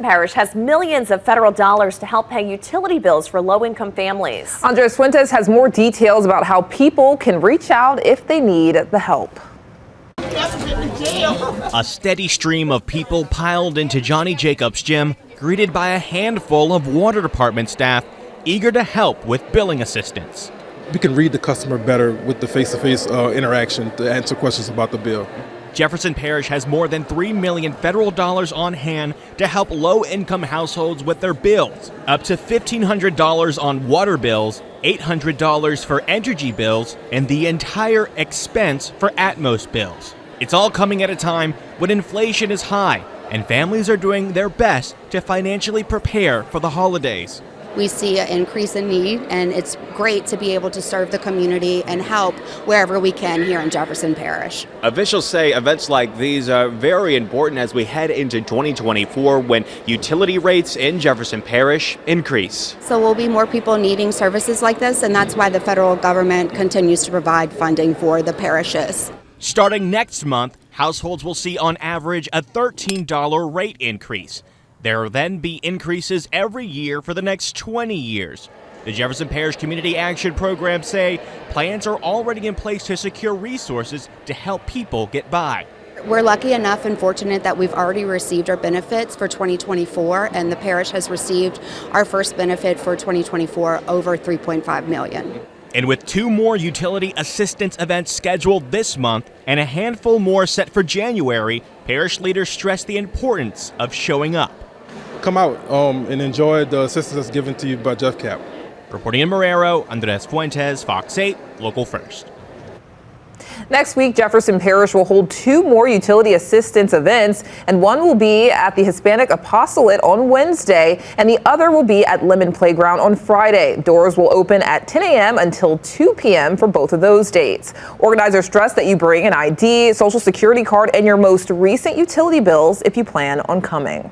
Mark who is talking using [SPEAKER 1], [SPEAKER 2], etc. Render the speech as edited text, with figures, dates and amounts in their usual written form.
[SPEAKER 1] Parish has millions of federal dollars to help pay utility bills for low-income families.
[SPEAKER 2] Andres Fuentes has more details about how people can reach out if they need the help.
[SPEAKER 3] A steady stream of people piled into Johnny Jacobs' gym, greeted by a handful of water department staff eager to help with billing assistance.
[SPEAKER 4] We can read the customer better with the face-to-face interaction to answer questions about the bill.
[SPEAKER 3] Jefferson Parish has more than $3 million federal dollars on hand to help low-income households with their bills. Up to $1,500 on water bills, $800 for energy bills, and the entire expense for Atmos bills. It's all coming at a time when inflation is high and families are doing their best to financially prepare for the holidays.
[SPEAKER 5] We see an increase in need, and it's great to be able to serve the community and help wherever we can here in Jefferson Parish.
[SPEAKER 6] Officials say events like these are very important as we head into 2024 when utility rates in Jefferson Parish increase.
[SPEAKER 5] So we'll be more people needing services like this, and that's why the federal government continues to provide funding for the parishes.
[SPEAKER 3] Starting next month, households will see on average a $13 rate increase. There will then be increases every year for the next 20 years. The Jefferson Parish Community Action Program say plans are already in place to secure resources to help people get by.
[SPEAKER 5] We're lucky enough and fortunate that we've already received our benefits for 2024, and the parish has received our first benefit for 2024, over $3.5 million.
[SPEAKER 3] And with 2 more utility assistance events scheduled this month and a handful more set for January, parish leaders stress the importance of showing up.
[SPEAKER 4] Come out and enjoy the assistance that's given to you by JeffCap.
[SPEAKER 3] Reporting in Marrero, Andres Fuentes, Fox 8, Local First.
[SPEAKER 2] Next week, Jefferson Parish will hold 2 more utility assistance events, and one will be at the Hispanic Apostolate on Wednesday, and the other will be at Lemon Playground on Friday. Doors will open at 10 a.m. until 2 p.m. for both of those dates. Organizers stress that you bring an ID, social security card, and your most recent utility bills if you plan on coming.